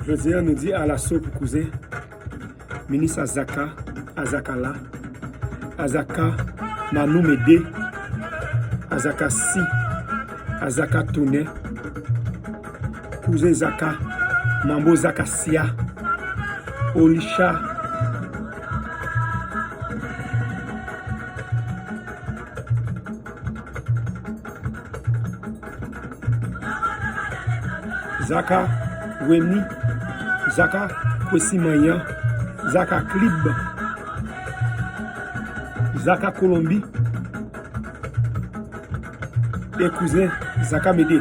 Josiane nous dit à l'assaut pour cousin, ministre Azaka, Azakala, Azaka, Manou Médé, Azaka Si, Azaka Touné, cousin Zaka, Mambo Zakasia, Olisha, Zaka Wemi, Zaka Kwesimanyan, Zaka Klib, Zaka Colombie et cousin Zaka Médé.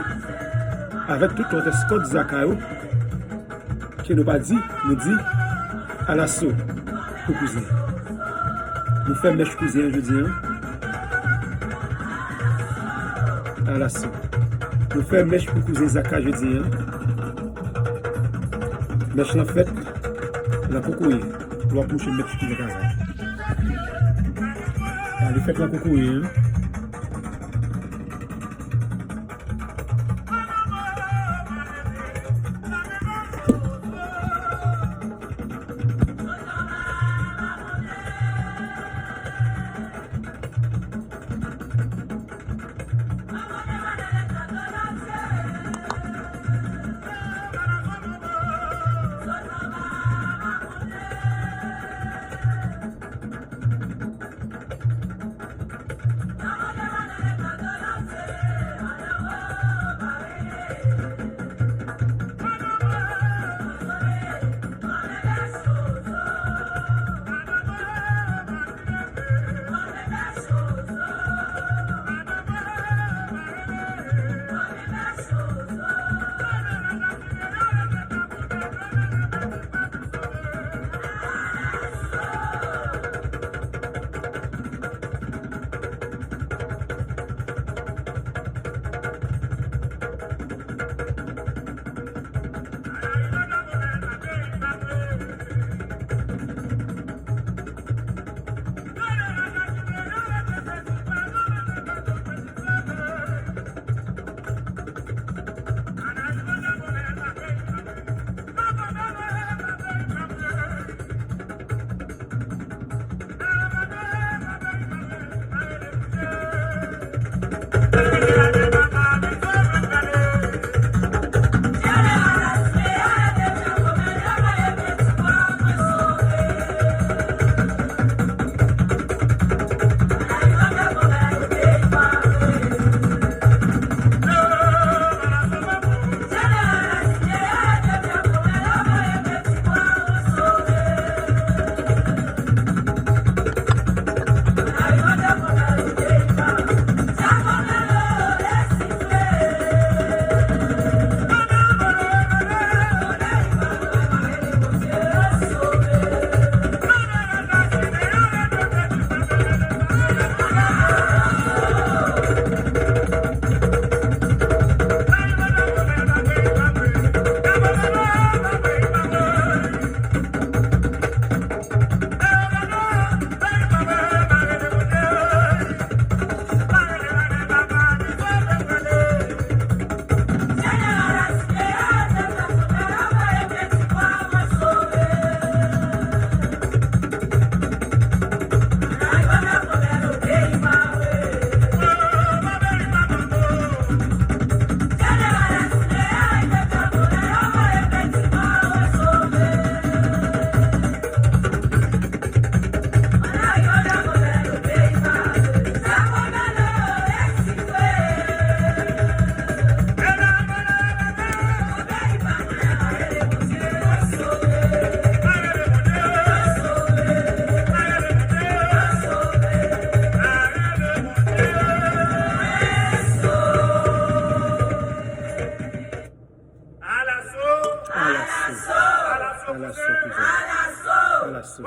Avec tout notre escorte Zakayo, qui nous pas dit, nous dit à l'assaut pour cousin. Nous faisons mèche cousin, je dis, à l'assaut. Nous faisons mèche pour cousin Zaka, je dis, mèche la fête, la coucouille, pour la coucher mèche qui est là. Allez, faites la coucouille, À l'assaut, cousin. À l'assaut.